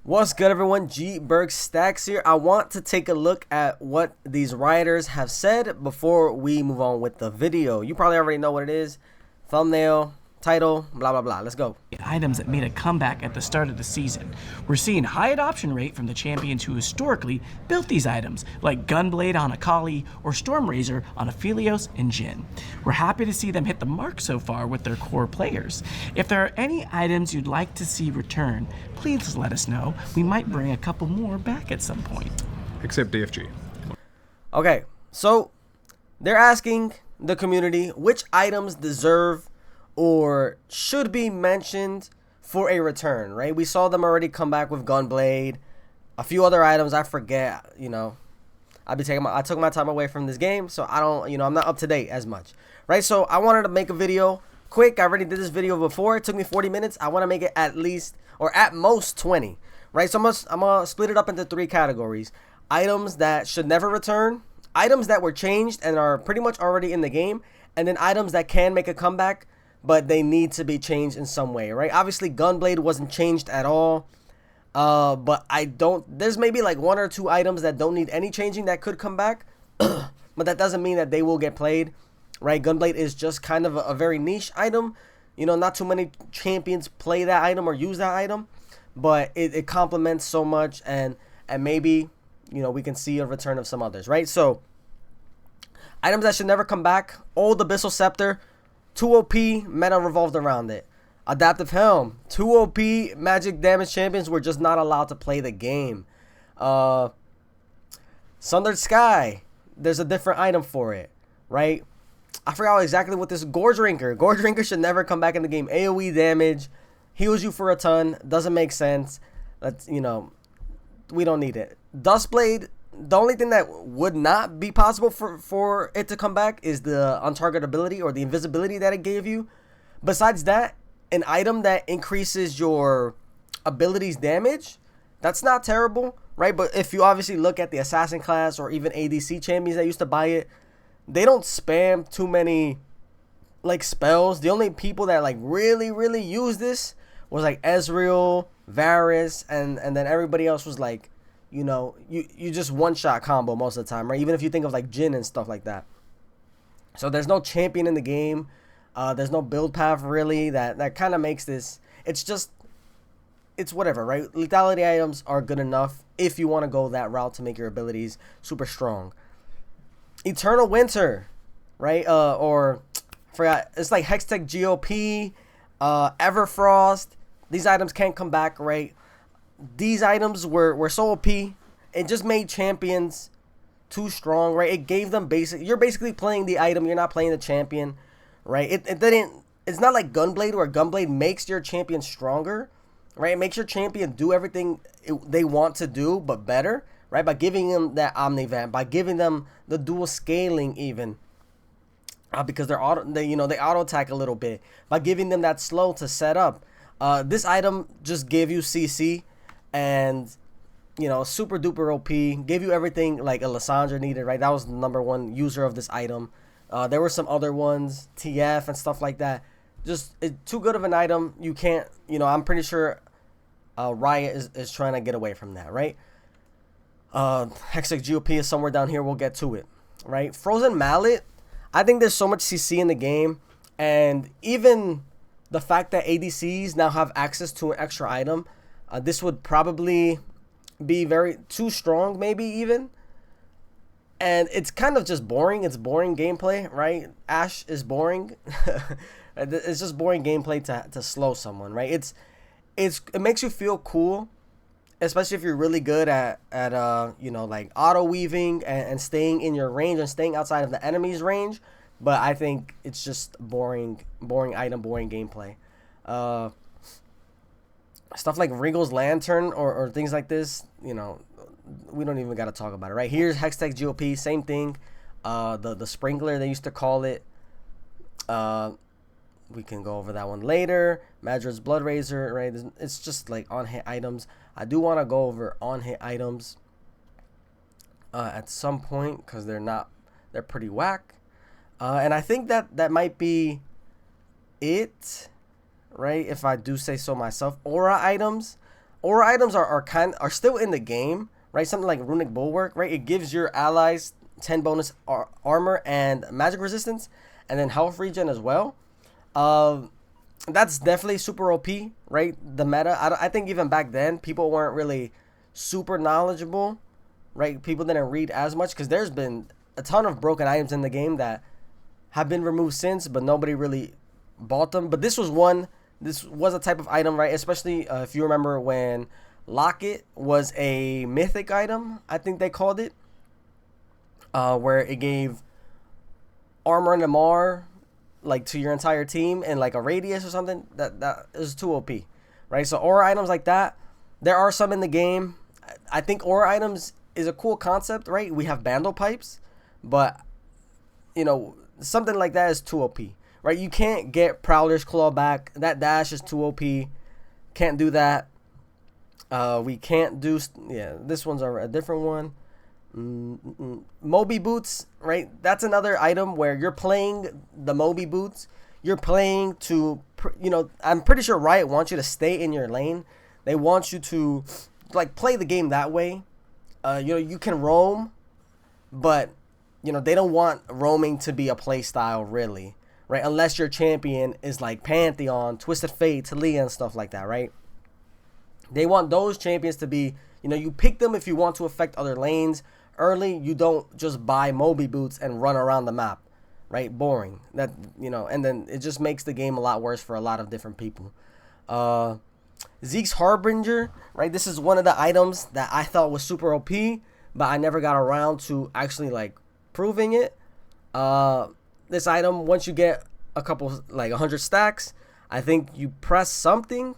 What's good, everyone? G Berg Stacks here. I want to take a look at what these writers have said before we move on with the video. You probably already know what it is. Thumbnail, title, blah, blah, blah. Let's go. Items that made a comeback at the start of the season. We're seeing high adoption rate from the champions who historically built these items, like Gunblade on Akali or Stormrazor on Aphelios and Jhin. We're happy to see them hit the mark so far with their core players. If there are any items you'd like to see return, please let us know. We might bring a couple more back at some point. Except DFG. Okay, so they're asking the community which items deserve or should be mentioned for a return, right? We saw them already come back with Gunblade, a few other items I forget, I took my time away from this game, so I don't, I'm not up to date as much, right? So I wanted to make a video quick. I already did this video before. It took me 40 minutes. I want to make it at least, or at most 20, right? So I'm gonna split it up into 3 categories. Items that should never return, items that were changed and are pretty much already in the game, and then items that can make a comeback, but they need to be changed in some way, right? Obviously, Gunblade wasn't changed at all. But there's maybe like 1 or 2 items that don't need any changing that could come back. But that doesn't mean that they will get played, right? Gunblade is just kind of a very niche item. Not too many champions play that item or use that item. But it complements so much, and maybe, we can see a return of some others, right? So, items that should never come back. Old Abyssal Scepter. 2 OP, meta revolved around it. Adaptive Helm. 2 OP, magic damage champions were just not allowed to play the game. Sundered Sky. There's a different item for it, right? I forgot exactly what this... Gorge Rinker. Gorge Rinker should never come back in the game. AoE damage. Heals you for a ton. Doesn't make sense. We don't need it. Dustblade. The only thing that would not be possible for it to come back is the untargetability or the invisibility that it gave you. Besides that, an item that increases your abilities damage, that's not terrible, right? But if you obviously look at the assassin class or even ADC champions that used to buy it, they don't spam too many like spells. The only people that like really use this was like Ezreal, Varus, and then everybody else was like, you just one-shot combo most of the time, right? Even if you think of like Jhin and stuff like that. So there's no champion in the game. There's no build path really that kind of makes this. It's whatever, right? Lethality items are good enough if you want to go that route to make your abilities super strong. Eternal Winter, right? Forgot. It's like Hextech GOP, Everfrost. These items can't come back, right? These items were so OP. It just made champions too strong, right? It gave them you're basically playing the item. You're not playing the champion, right? It's not like Gunblade where Gunblade makes your champion stronger, right? It makes your champion do everything they want to do, but better, right? By giving them that Omnivamp, by giving them the dual scaling even. Because they auto attack a little bit. By giving them that slow to set up. This item just gave you CC. And, super duper OP. Gave you everything like a Lissandra needed, right? That was the #1 user of this item. There were some other ones, TF and stuff like that. Just too good of an item. You can't, I'm pretty sure Riot is trying to get away from that, right? Hextech GOP is somewhere down here. We'll get to it, right? Frozen Mallet. I think there's so much CC in the game. And even the fact that ADCs now have access to an extra item, this would probably be too strong, maybe even. And it's kind of just boring. It's boring gameplay, right? Ashe is boring. It's just boring gameplay to slow someone, right? It makes you feel cool, especially if you're really good at like auto weaving and staying in your range and staying outside of the enemy's range. But I think it's just boring item, boring gameplay. Stuff like Regal's Lantern or things like this, we don't even got to talk about it, right? Here's Hextech GOP, same thing. The Sprinkler, they used to call it. We can go over that one later. Madrid's Blood Razor, right? It's just like on-hit items. I do want to go over on-hit items at some point because they're pretty whack. And I think that might be it, right? If I do say so myself. Aura items. Aura items are still in the game, right? Something like Runic Bulwark, right? It gives your allies 10 bonus armor and magic resistance, and then health regen as well. That's definitely super OP, right? The meta. I think even back then, people weren't really super knowledgeable, right? People didn't read as much because there's been a ton of broken items in the game that have been removed since, but nobody really bought them. But this was one. This was a type of item, right? Especially if you remember when Locket was a mythic item, I think they called it, where it gave armor and MR like to your entire team and like a radius or something. That is too OP, right? So aura items like that, there are some in the game. I think aura items is a cool concept, right? We have Bandle Pipes, but you know, something like that is too OP, right? You can't get Prowler's Claw back. That dash is too OP. Can't do that. We can't do, this one's a different one. Moby Boots, right? That's another item where you're playing the Moby Boots. You're playing to, I'm pretty sure Riot wants you to stay in your lane. They want you to, like, play the game that way. You can roam, but, they don't want roaming to be a play style, really, right? Unless your champion is like Pantheon, Twisted Fate, Talia, and stuff like that, right? They want those champions to be, you pick them if you want to affect other lanes early. You don't just buy Moby Boots and run around the map, right? Boring. That, and then it just makes the game a lot worse for a lot of different people. Zeke's Harbinger, right? This is one of the items that I thought was super OP, but I never got around to actually, like, proving it. This item, once you get a couple, like 100 stacks, I think you press something.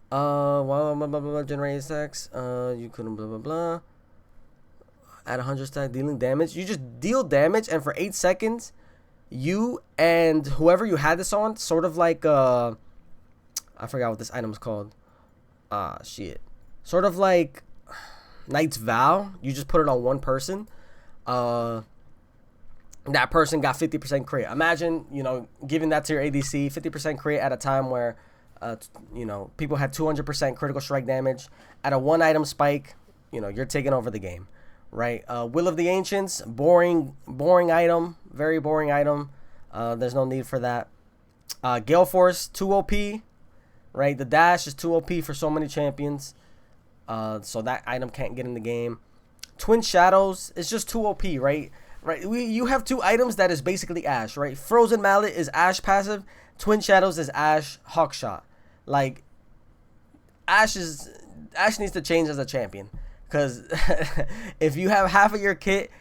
Generate stacks. You couldn't blah blah blah. Add 100 stack dealing damage. You just deal damage, and for 8 seconds, you and whoever you had this on, sort of like I forgot what this item's called. Sort of like Knight's Vow. You just put it on one person. That person got 50% crit. Imagine, giving that to your ADC, 50% crit at a time where people had 200% critical strike damage. At a one item spike, you're taking over the game, right? Will of the Ancients, boring item, very boring item. There's no need for that. Gale Force, 2 OP, right? The dash is 2 OP for so many champions. So that item can't get in the game. Twin Shadows is just 2 OP, right? Right, you have 2 items that is basically Ashe, right? Frozen Mallet is Ashe passive. Twin Shadows is Ashe Hawkshot. Like, Ashe needs to change as a champion, because if you have half of your kit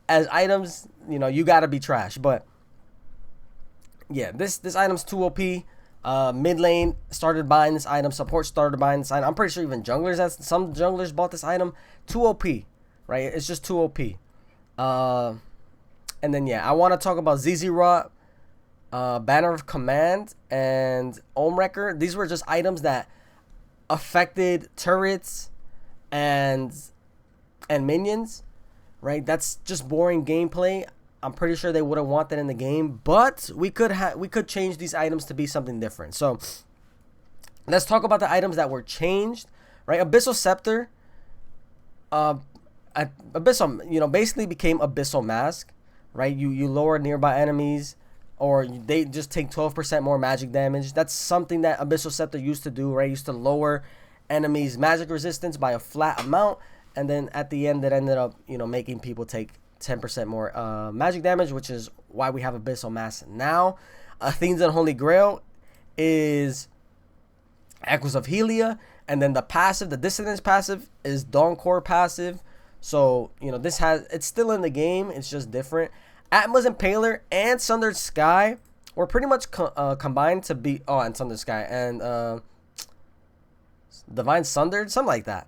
as items, you gotta be trash. But yeah, this item's 2 OP. Mid lane started buying this item. Support started buying this item. I'm pretty sure even some junglers bought this item. 2 OP, right? It's just 2 OP. And then I want to talk about ZZ Rot, Banner of Command, and Ohm Wrecker. These were just items that affected turrets and minions, right? That's just boring gameplay. I'm pretty sure they wouldn't want that in the game, but we could change these items to be something different. So let's talk about the items that were changed, right? Abyssal Scepter, Abyssal, basically became Abyssal Mask, right? You lower nearby enemies, or they just take 12% more magic damage. That's something that Abyssal Scepter used to do, right? It used to lower enemies' magic resistance by a flat amount, and then at the end, it ended up, making people take 10% more magic damage, which is why we have Abyssal Mask now. Athene's Unholy Grail is Echoes of Helia, and then the passive, the Dissonance passive, is Dawn Core passive. So, it's still in the game. It's just different. Atma's Impaler and Sundered Sky were pretty much combined to be... Oh, and Sundered Sky. And Divine Sundered, something like that.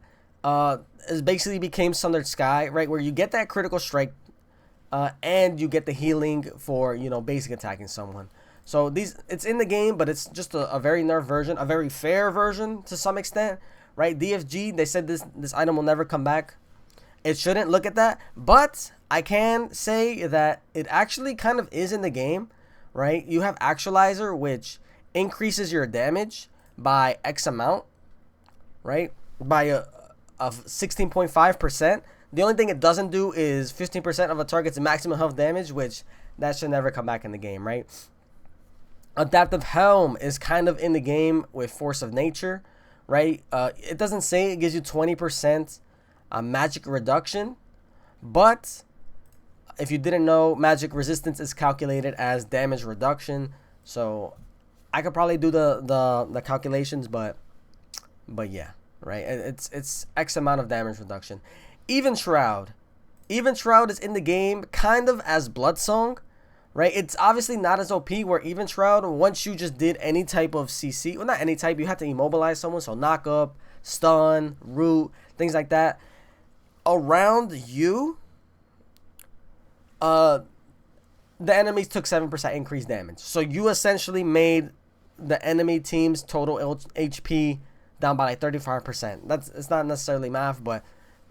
It basically became Sundered Sky, right? Where you get that critical strike and you get the healing for, basic attacking someone. So, it's in the game, but it's just a very nerfed version. A very fair version to some extent, right? DFG, they said this item will never come back. It shouldn't, look at that. But I can say that it actually kind of is in the game, right? You have Actualizer, which increases your damage by X amount, right? by a of 16.5%. The only thing it doesn't do is 15% of a target's maximum health damage, which that should never come back in the game, right? Adaptive Helm is kind of in the game with Force of Nature, right? It doesn't say it gives you 20% magic reduction, but if you didn't know, magic resistance is calculated as damage reduction. So I could probably do the calculations, but yeah, right? It's X amount of damage reduction. Even Shroud is in the game kind of as Bloodsong, right? It's obviously not as OP where Even Shroud, once you just did any type of CC, well, not any type, you have to immobilize someone, so knock up, stun, root, things like that. Around you, the enemies took 7% increased damage. So you essentially made the enemy team's total HP down by like 35%. It's not necessarily math, but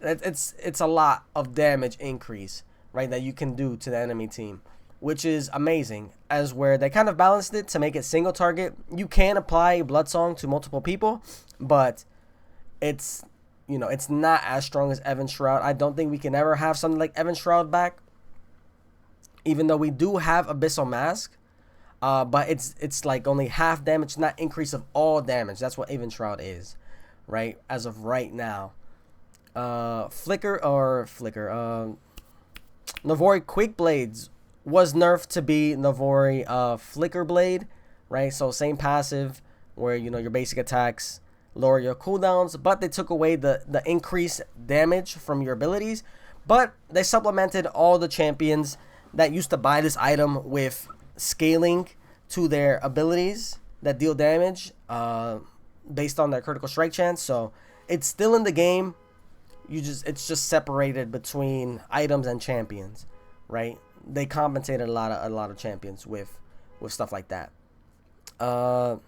it's a lot of damage increase, right, that you can do to the enemy team, which is amazing. As where they kind of balanced it to make it single target. You can apply Bloodsong to multiple people, but it's not as strong as Evan Shroud. I don't think we can ever have something like Evan Shroud back, even though we do have Abyssal Mask. But it's like only half damage, not increase of all damage. That's what Even Shroud is, right? As of right now. Navori Quick Blades was nerfed to be Navori Flicker Blade, right? So same passive where your basic attacks lower your cooldowns, but they took away the increased damage from your abilities. But they supplemented all the champions that used to buy this item with scaling to their abilities that deal damage based on their critical strike chance. So it's still in the game. It's just separated between items and champions, right? They compensated a lot of champions with stuff like that. I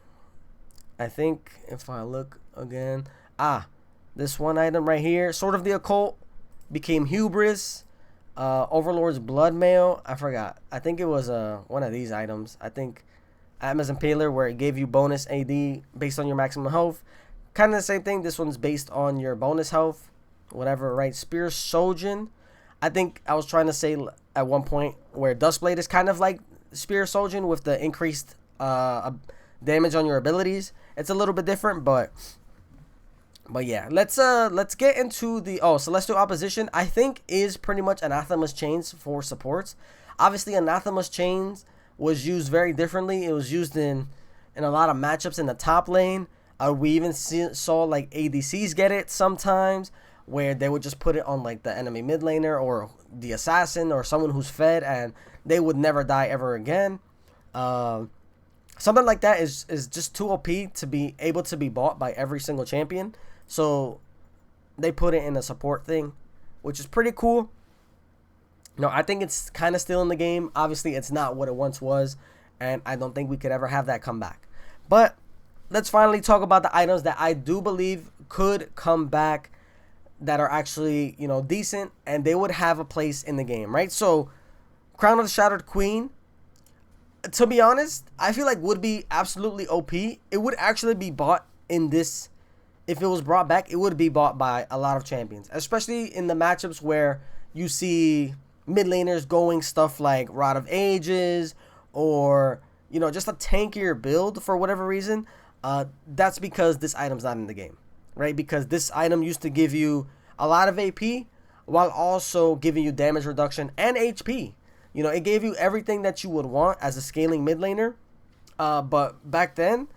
think if I look again, this one item right here, Sword of the Occult, became Hubris. Overlord's Blood Mail, I forgot. I think it was one of these items. I think Amazon Impaler, where it gave you bonus AD based on your maximum health. Kind of the same thing. This one's based on your bonus health, whatever, right? Spear Shojin. I think I was trying to say at one point where Dustblade is kind of like Spear Shojin with the increased damage on your abilities. It's a little bit different, but yeah, let's get into the Celestial Opposition. I think is pretty much Anathema's Chains for supports. Obviously, Anathema's Chains was used very differently. It was used in a lot of matchups in the top lane. We even saw like ADCs get it sometimes, where they would just put it on like the enemy mid laner or the assassin or someone who's fed, and they would never die ever again. Something like that is just too OP to be able to be bought by every single champion. So they put it in a support thing, which is pretty cool. No, I think it's kind of still in the game. Obviously, it's not what it once was, and I don't think we could ever have that come back. But let's finally talk about the items that I do believe could come back that are actually, decent, and they would have a place in the game, right? So, Crown of the Shattered Queen, to be honest, I feel like would be absolutely OP. It would actually be bought in this. If it was brought back, it would be bought by a lot of champions, especially in the matchups where you see mid laners going stuff like Rod of Ages or, just a tankier build for whatever reason. That's because this item's not in the game, right? Because this item used to give you a lot of AP while also giving you damage reduction and HP. It gave you everything that you would want as a scaling mid laner. But back then,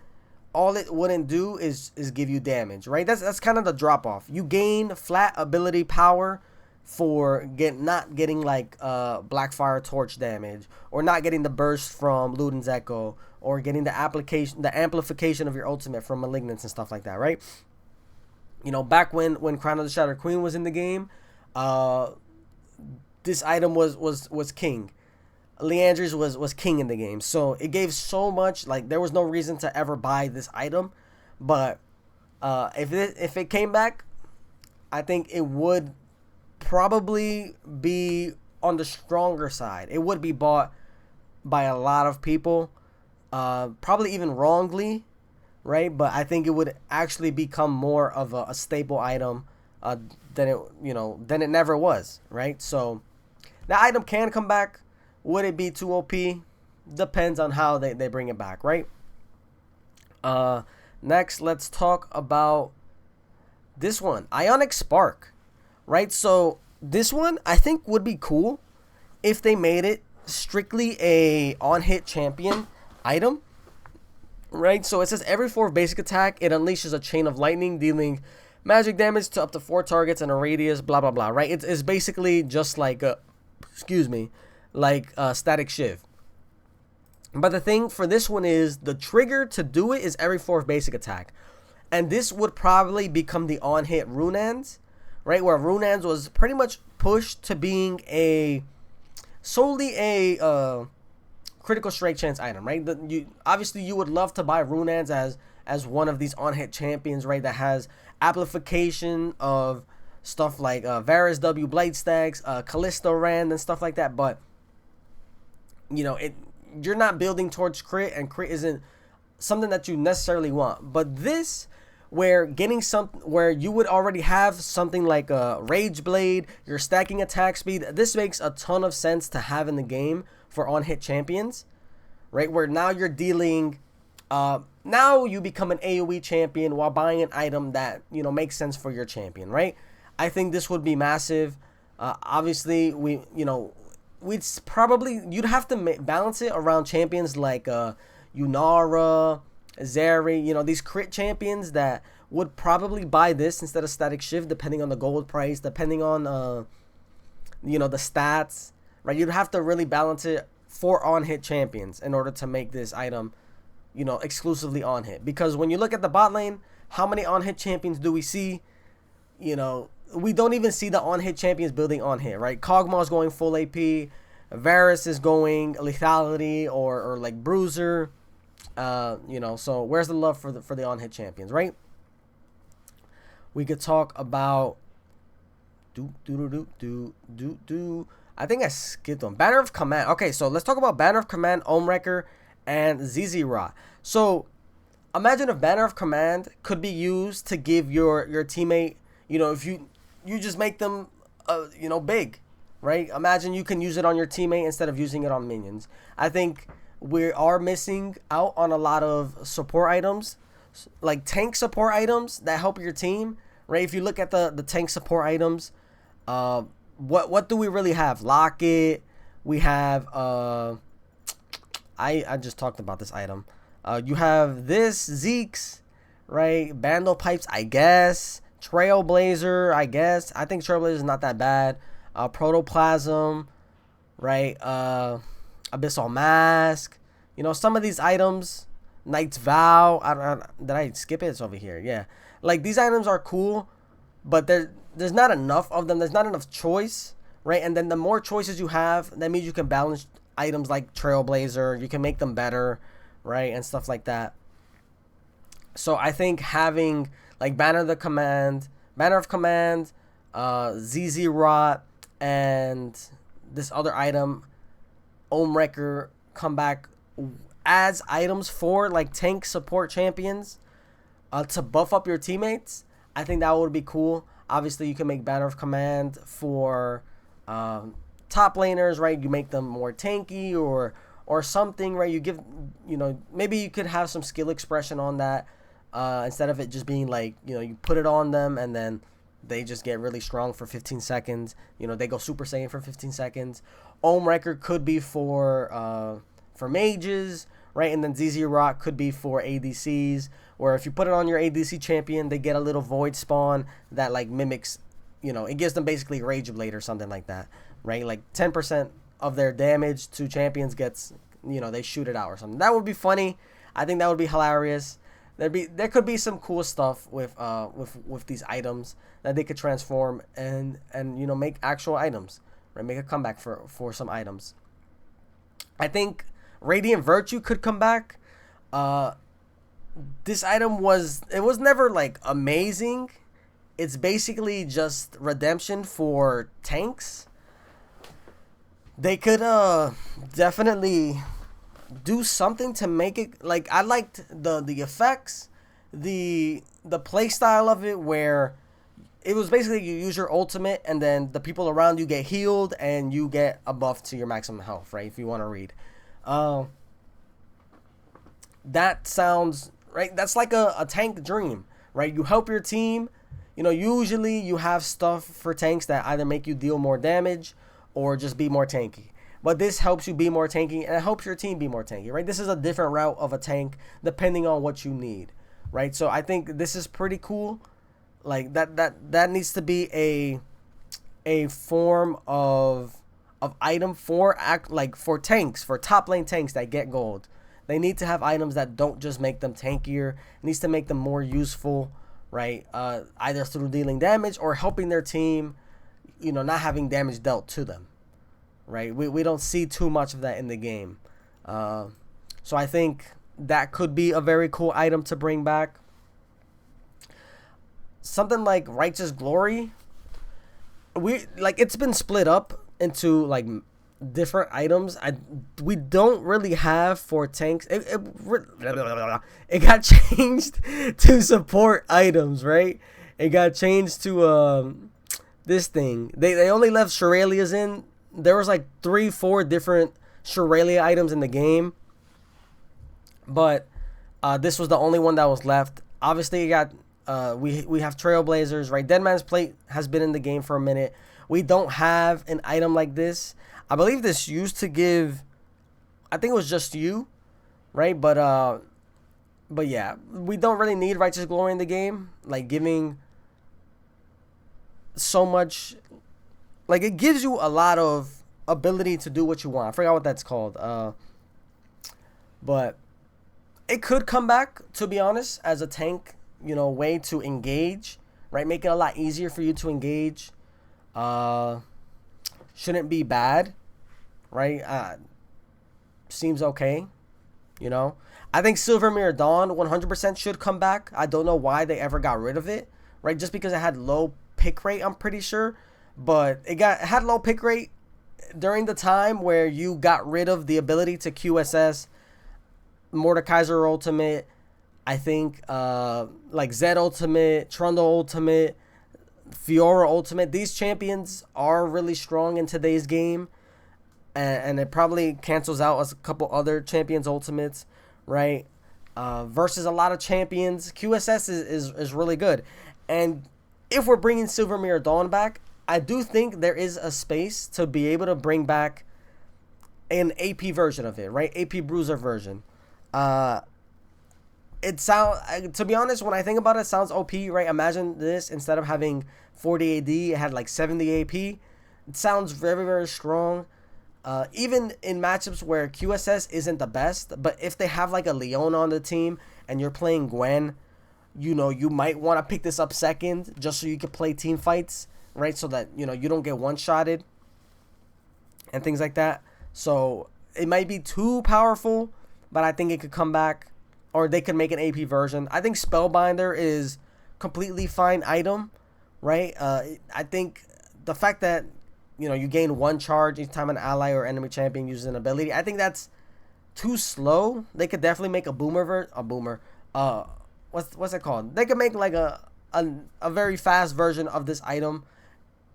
all it wouldn't do is give you damage, right? That's kind of the drop off. You gain flat ability power for not getting like Blackfire Torch damage, or not getting the burst from Luden's Echo, or getting the amplification of your ultimate from Malignance and stuff like that, right? Back when Crown of the Shattered Queen was in the game, this item was king. Leandry's was king in the game, so it gave so much. Like, there was no reason to ever buy this item, but if it came back, I think it would probably be on the stronger side. It would be bought by a lot of people, probably even wrongly, right? But I think it would actually become more of a staple item uh, than it never was, right? So that item can come back. Would it be too OP? Depends on how they bring it back, right? Uh, Next, let's talk about this one, Ionic Spark, right? So this one I think would be cool if they made it strictly a on-hit champion item, right? So it says every fourth basic attack, it unleashes a chain of lightning, dealing magic damage to up to 4 targets in a radius, blah, blah, blah, right? It's basically just like, like Static Shiv. But the thing for this one is the trigger to do it is every fourth basic attack. And this would probably become the on-hit Runans, right? Where Runans was pretty much pushed to being solely a critical strike chance item, right? Obviously you would love to buy Runans as one of these on-hit champions, right? That has amplification of stuff like Varus W Blade Stacks, Callisto Rand, and stuff like that. But you're not building towards crit, and crit isn't something that you necessarily want. But this, where you would already have something like a Rage Blade, you're stacking attack speed, this makes a ton of sense to have in the game for on-hit champions, right? Where now you're dealing, now you become an AoE champion while buying an item that, makes sense for your champion, right? I think this would be massive. Obviously, you'd have to balance it around champions like Yunara, Zeri, these crit champions that would probably buy this instead of Static Shiv, depending on the gold price, depending on the stats, right? You'd have to really balance it for on-hit champions in order to make this item, exclusively on-hit. Because when you look at the bot lane, how many on-hit champions do we see? We don't even see the on-hit champions building on-hit, right? Kog'Maw's going full AP, Varus is going lethality or like bruiser, so where's the love for the on-hit champions, right? We could talk about I think I skipped one. Banner of Command. Okay, so let's talk about Banner of Command, Wrecker, and ZZ Ra. So imagine if Banner of Command could be used to give your teammate, if you just make them big, right? Imagine you can use it on your teammate instead of using it on minions. I think we are missing out on a lot of support items, like tank support items that help your team, right? If you look at the tank support items, what do we really have? Locket, we have I just talked about this item. You have this Zeke's, right? Bandle Pipes, I guess. Trailblazer, I guess. I think Trailblazer is not that bad. Protoplasm, right? Abyssal Mask. Some of these items. Knight's Vow. Did I skip it? It's over here. Yeah. Like, these items are cool, but there's not enough of them. There's not enough choice, right? And then the more choices you have, that means you can balance items like Trailblazer. You can make them better, right? And stuff like that. So I think having like Banner of Command, ZZ Rot, and this other item, Wrecker, come back as items for like tank support champions to buff up your teammates. I think that would be cool. Obviously, you can make Banner of Command for top laners, right? You make them more tanky or something, right? You give, maybe you could have some skill expression on that. Instead of it just being like, you put it on them and then they just get really strong for 15 seconds. They go Super Saiyan for 15 seconds. Wrecker could be for mages, right? And then ZZ Rock could be for ADCs, where if you put it on your ADC champion, they get a little void spawn that like mimics, it gives them basically Rage Blade or something like that, right? Like 10% of their damage to champions gets, they shoot it out or something. That would be funny. I think that would be hilarious. There could be some cool stuff with these items that they could transform and make actual items, right? Make a comeback for some items. I think Radiant Virtue could come back. This item was never like amazing. It's basically just redemption for tanks. They could definitely do something to make it like, I liked the effects, the play style of it, where it was basically you use your ultimate and then the people around you get healed and you get a buff to your maximum health, right? If you want to read. That sounds, right? That's like a tank dream, right? You help your team. Usually you have stuff for tanks that either make you deal more damage or just be more tanky. But this helps you be more tanky and it helps your team be more tanky, right? This is a different route of a tank depending on what you need, right? So I think this is pretty cool. Like that needs to be a form of item for tanks, for top lane tanks that get gold. They need to have items that don't just make them tankier. It needs to make them more useful, right? Either through dealing damage or helping their team, not having damage dealt to them, right? We don't see too much of that in the game. So I think that could be a very cool item to bring back. Something like Righteous Glory, it's been split up into like different items. We don't really have for tanks. It got changed to support items, right? It got changed to this thing. They only left Shuralias in. There was like 3-4 different Shuralia items in the game, but this was the only one that was left. Obviously, it got. We have Trailblazers, right? Deadman's Plate has been in the game for a minute. We don't have an item like this. I believe this used to give, I think it was just you, right? But yeah, we don't really need Righteous Glory in the game. Like giving so much, like it gives you a lot of ability to do what you want. I forgot what that's called. But it could come back, to be honest, as a tank, way to engage, right? Make it a lot easier for you to engage. Shouldn't be bad, right? Seems okay, I think Silver Mirror Dawn 100% should come back. I don't know why they ever got rid of it, right? Just because it had low pick rate, I'm pretty sure. But it had low pick rate during the time where you got rid of the ability to QSS, Mordekaiser Ultimate, I think like Zed Ultimate, Trundle Ultimate, Fiora Ultimate. These champions are really strong in today's game, and it probably cancels out as a couple other champions ultimates, right? Versus a lot of champions, QSS is really good. And if we're bringing Silver Mirror Dawn back, I do think there is a space to be able to bring back an AP version of it, right? AP Bruiser version. It to be honest, when I think about it, sounds OP, right? Imagine this, instead of having 40 AD, it had like 70 AP. It sounds very, very strong. Even in matchups where QSS isn't the best, but if they have like a Leona on the team and you're playing Gwen, you might want to pick this up second just so you can play team fights, right? So that, you don't get one-shotted and things like that. So it might be too powerful, but I think it could come back. Or they could make an AP version. I think Spellbinder is completely fine item, right? I think the fact that, you gain one charge each time an ally or enemy champion uses an ability, I think that's too slow. They could definitely make a boomer. What's it called? They could make like a very fast version of this item.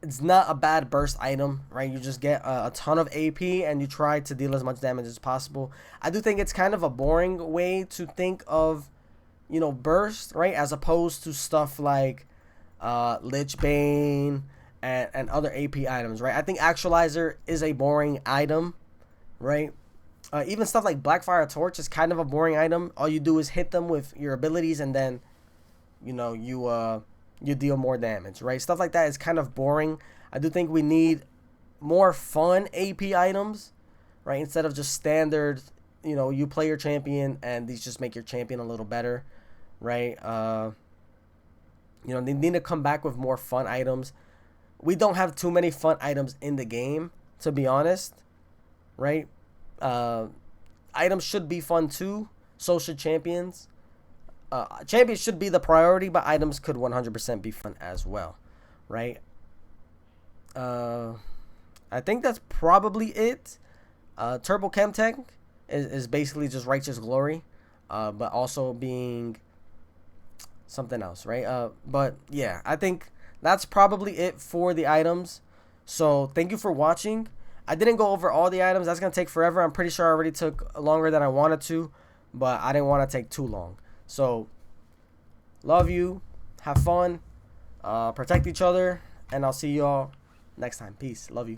It's not a bad burst item, right? You just get a ton of AP and you try to deal as much damage as possible. I do think it's kind of a boring way to think of, burst, right? As opposed to stuff like Lich Bane and other AP items, right? I think Actualizer is a boring item, right? Even stuff like Blackfire Torch is kind of a boring item. All you do is hit them with your abilities and then, you deal more damage, right? Stuff like that is kind of boring. I do think we need more fun AP items, right? Instead of just standard, you play your champion and these just make your champion a little better, right? They need to come back with more fun items. We don't have too many fun items in the game, to be honest, right? Items should be fun too. So should champions. Champions should be the priority, but items could 100% be fun as well, right? I think that's probably it. Turbo Chemtech is basically just Righteous Glory, but also being something else, right? But yeah, I think that's probably it for the items. So thank you for watching. I didn't go over all the items. That's gonna take forever. I'm pretty sure I already took longer than I wanted to, but I didn't want to take too long. So love you. Have fun. Protect each other, and I'll see you all next time. Peace. Love you.